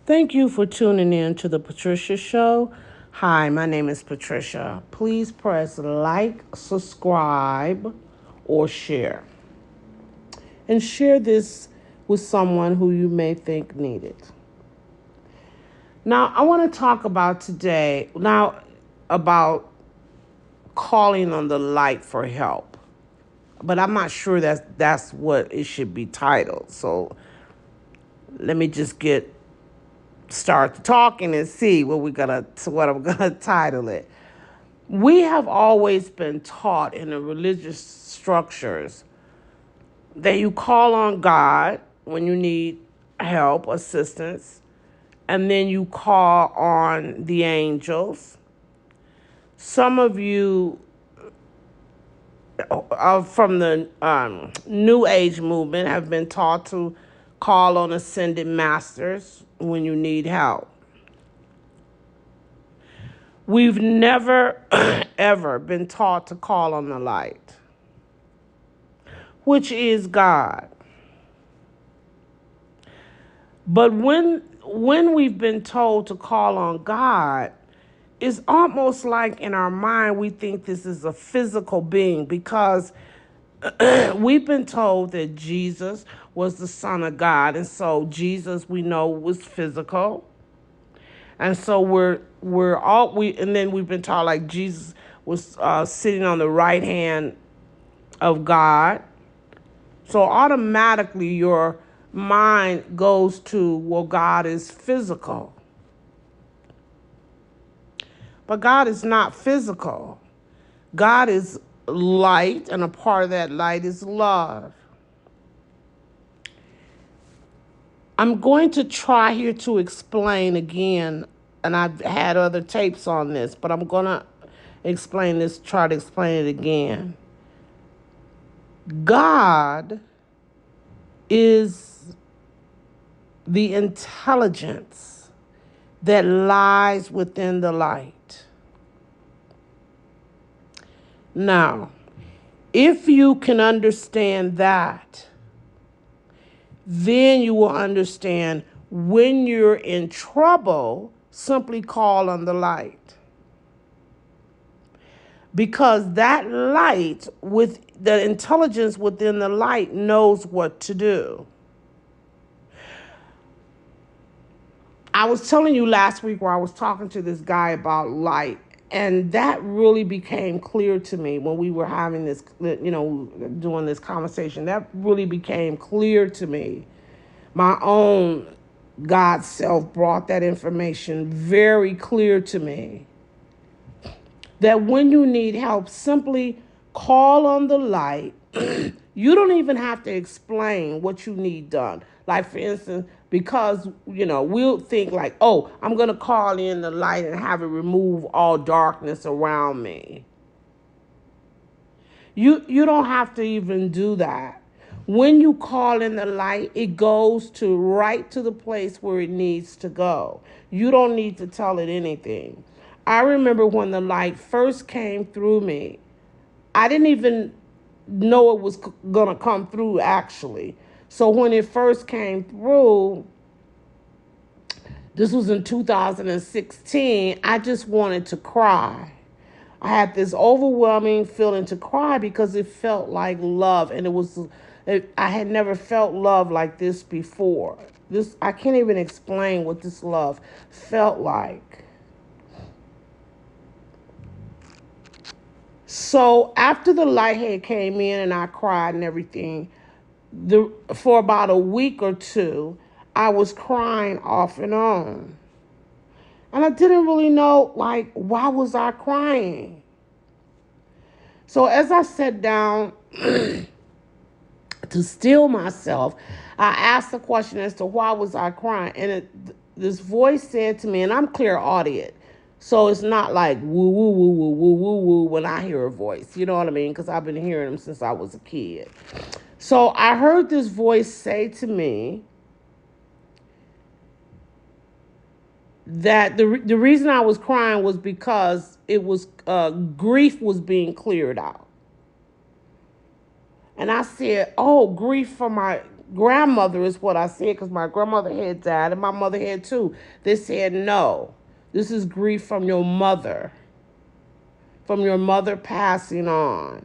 Thank you for tuning in to the Patricia Show. Hi, my name is Patricia. Please press like, subscribe, or share. And share this with someone who you may think need it. Now, I want to talk about today, about calling on the light for help. But I'm not sure that's what it should be titled. So let me just start talking and see what I'm gonna title it. We have always been taught in the religious structures that you call on God when you need help, assistance, and then you call on the angels. Some of you from the New Age movement have been taught to call on ascended masters when you need help. We've never, ever been taught to call on the light, which is God. But when we've been told to call on God, it's almost like in our mind we think this is a physical being because we've been told that Jesus was the Son of God, and so Jesus we know was physical. And so and then we've been taught like Jesus was sitting on the right hand of God. So automatically your mind goes to, well, God is physical. But God is not physical. God is light, and a part of that light is love. I'm going to try here to explain again, and I've had other tapes on this, but I'm going to try to explain it again. God is the intelligence that lies within the light. Now, if you can understand that, then you will understand when you're in trouble, simply call on the light. Because that light, with the intelligence within the light, knows what to do. I was telling you last week where I was talking to this guy about light, and that really became clear to me when we were having this, doing this conversation. That really became clear to me. My own God self brought that information very clear to me. That when you need help, simply call on the light. You don't even have to explain what you need done. Like, for instance, because, we'll think like, oh, I'm going to call in the light and have it remove all darkness around me. You don't have to even do that. When you call in the light, it goes right to the place where it needs to go. You don't need to tell it anything. I remember when the light first came through me, I didn't even know it was going to come through, actually. So when it first came through, this was in 2016, I just wanted to cry. I had this overwhelming feeling to cry because it felt like love, and I had never felt love like this before. I can't even explain what this love felt like. So after the lighthead came in and I cried and everything, for about a week or two, I was crying off and on. And I didn't really know, like, why was I crying? So as I sat down to still myself, I asked the question as to why was I crying. And this voice said to me, and I'm clairaudient, so it's not like woo, woo, woo, woo, woo, woo, woo when I hear a voice. You know what I mean? Because I've been hearing them since I was a kid. So I heard this voice say to me that the reason I was crying was because it was grief was being cleared out. And I said, oh, grief for my grandmother is what I said, because my grandmother had died and my mother had too. They said, no, this is grief from your mother passing on.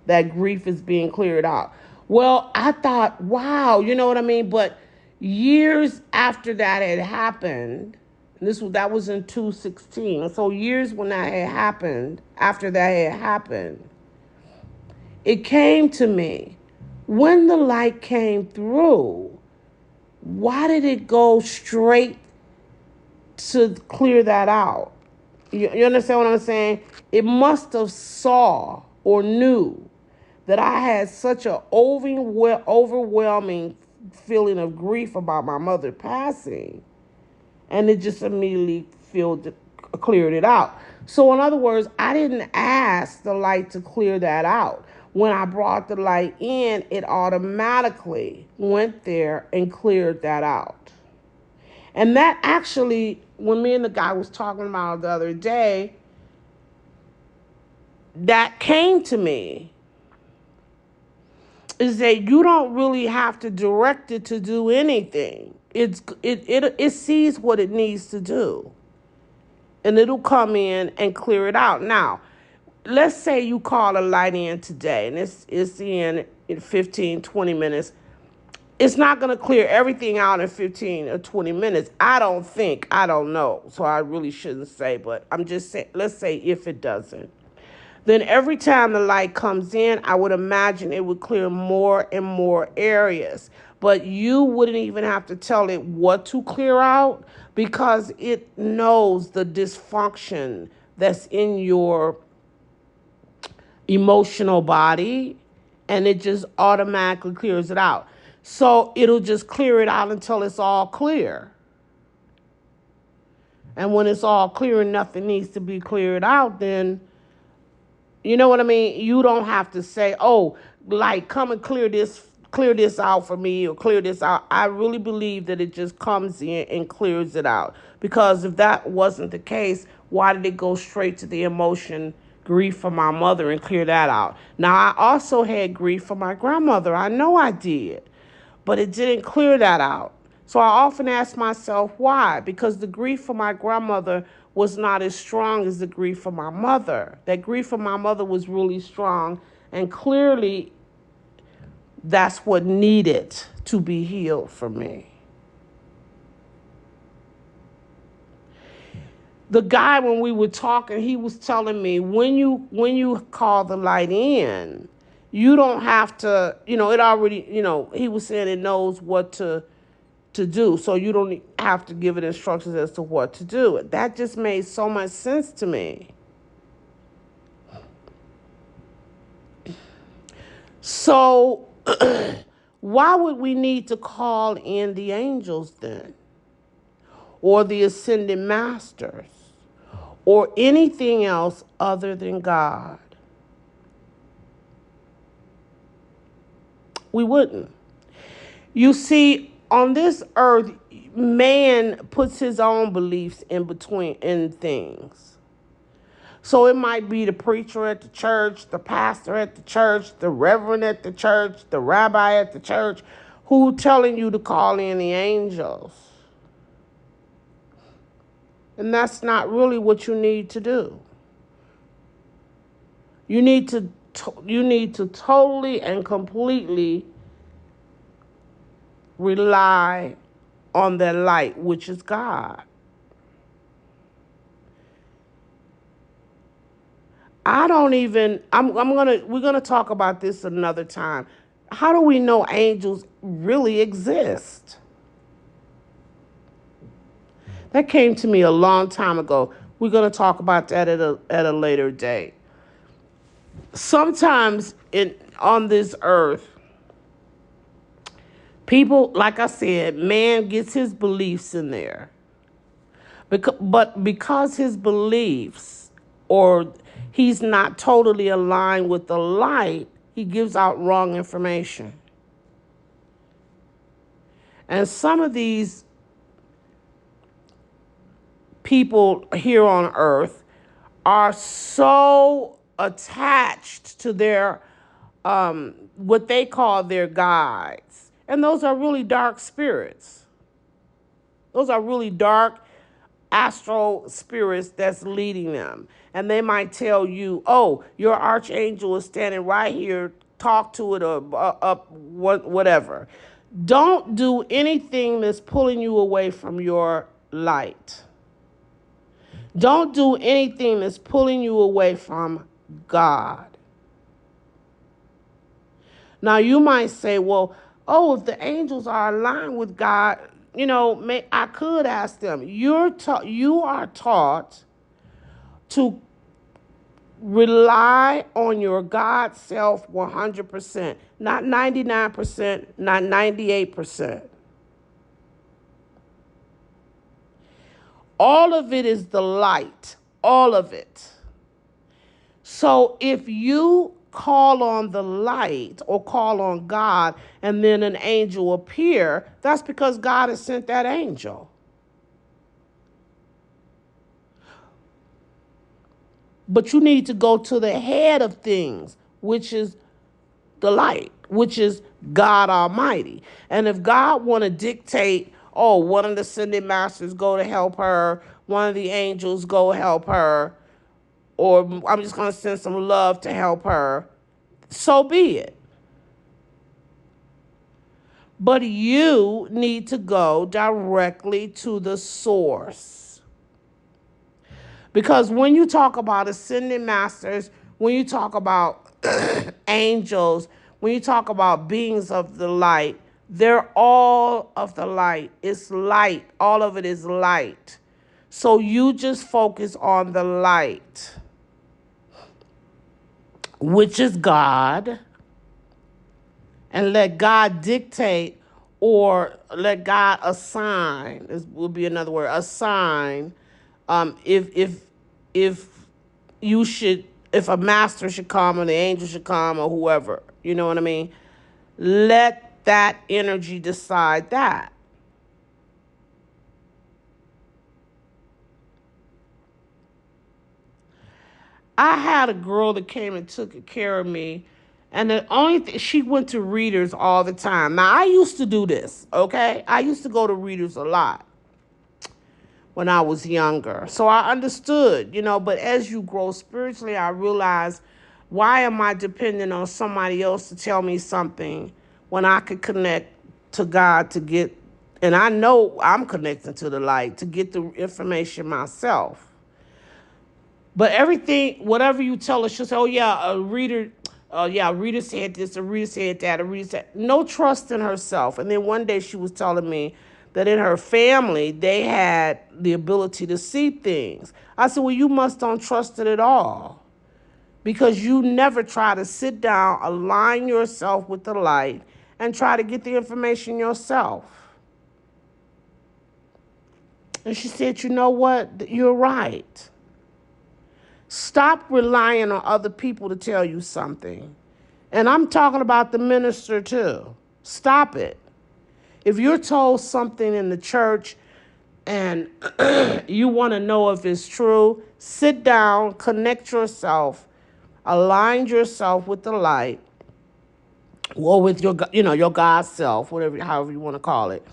That grief is being cleared out. Well, I thought, wow, you know what I mean? But years after that had happened, that was in 2016. So years when that had happened, after that had happened, it came to me, when the light came through, why did it go straight to clear that out? You understand what I'm saying? It must have saw or knew that I had such an overwhelming feeling of grief about my mother passing, and it just immediately cleared it out. So in other words, I didn't ask the light to clear that out. When I brought the light in, it automatically went there and cleared that out. And that actually, when me and the guy was talking about it the other day, that came to me, is that you don't really have to direct it to do anything. It sees what it needs to do, and it'll come in and clear it out. Now, let's say you call a light in today, and it's in 15, 20 minutes. It's not going to clear everything out in 15 or 20 minutes. I don't think. I don't know. So I really shouldn't say, but I'm just saying, let's say if it doesn't. Then every time the light comes in, I would imagine it would clear more and more areas. But you wouldn't even have to tell it what to clear out, because it knows the dysfunction that's in your emotional body, and it just automatically clears it out. So it'll just clear it out until it's all clear. And when it's all clear and nothing needs to be cleared out, then, you know what I mean? You don't have to say, oh, like, come and clear this out for me, or clear this out. I really believe that it just comes in and clears it out. Because if that wasn't the case, why did it go straight to the emotion, grief for my mother, and clear that out? Now, I also had grief for my grandmother. I know I did. But it didn't clear that out. So I often ask myself why. Because the grief for my grandmother was not as strong as the grief for my mother. That grief for my mother was really strong, and clearly that's what needed to be healed for me. The guy, when we were talking, he was telling me, when you call the light in, you don't have to, it already, he was saying it knows what to do. So you don't have to give it instructions as to what to do. That just made so much sense to me. So why would we need to call in the angels then? Or the ascended masters? Or anything else other than God? We wouldn't. You see, on this earth, man puts his own beliefs in things. So it might be the preacher at the church, the pastor at the church, the reverend at the church, the rabbi at the church, who telling you to call in the angels. And that's not really what you need to do. You need to totally and completely rely on the light, which is God. We're gonna talk about this another time. How do we know angels really exist? That came to me a long time ago. We're gonna talk about that at a later date. Sometimes on this earth, people, like I said, man gets his beliefs in there. But because his beliefs, or he's not totally aligned with the light, he gives out wrong information. And some of these people here on earth are so attached to their what they call their guides And those are really dark spirits. Those are really dark astral spirits that's leading them. And they might tell you, oh, your archangel is standing right here, talk to it, or up, whatever. Don't do anything that's pulling you away from your light. Don't do anything that's pulling you away from God. Now, you might say, well, oh, if the angels are aligned with God, I could ask them. You are taught to rely on your God self 100%, not 99%, not 98%. All of it is the light, all of it. So if you call on the light or call on God and then an angel appear, that's because God has sent that angel. But you need to go to the head of things, which is the light, which is God Almighty. And if God want to dictate, oh, one of the ascended masters go to help her, one of the angels go help her, or I'm just going to send some love to help her, so be it. But you need to go directly to the source. Because when you talk about ascended masters, when you talk about angels, when you talk about beings of the light, they're all of the light. It's light. All of it is light. So you just focus on the light, which is God, and let God dictate, or let God assign. This would be another word, assign. If you should, if a master should come or the angel should come or whoever, you know what I mean? Let that energy decide that. I had a girl that came and took care of me, and the only thing, she went to readers all the time. Now, I used to do this, okay? I used to go to readers a lot when I was younger. So I understood, but as you grow spiritually, I realized, why am I depending on somebody else to tell me something when I could connect to God to get, and I know I'm connecting to the light to get the information myself. But everything, whatever you tell her, she'll say, oh, yeah, a reader said this, a reader said that, a reader said, no trust in herself. And then one day she was telling me that in her family, they had the ability to see things. I said, well, you must don't trust it at all, because you never try to sit down, align yourself with the light, and try to get the information yourself. And she said, you know what? You're right. Stop relying on other people to tell you something. And I'm talking about the minister too. Stop it. If you're told something in the church and you want to know if it's true, sit down, connect yourself, align yourself with the light, or with your God self, however you want to call it,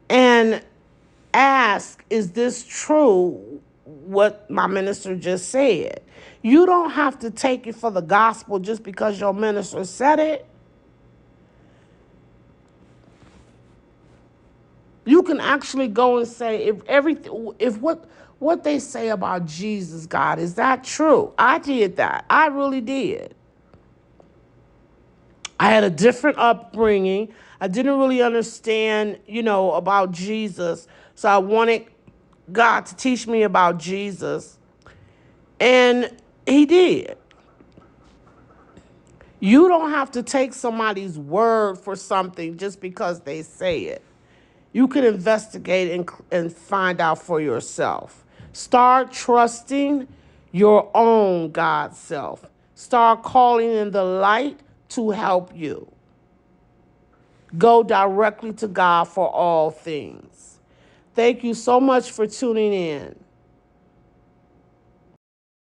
and ask, is this true, what my minister just said? You don't have to take it for the gospel just because your minister said it. You can actually go and say, if what they say about Jesus, God, is that true? I did that. I really did. I had a different upbringing. I didn't really understand, about Jesus. So I wanted God to teach me about Jesus. And he did. You don't have to take somebody's word for something just because they say it. You can investigate and find out for yourself. Start trusting your own God self. Start calling in the light to help you. Go directly to God for all things. Thank you so much for tuning in.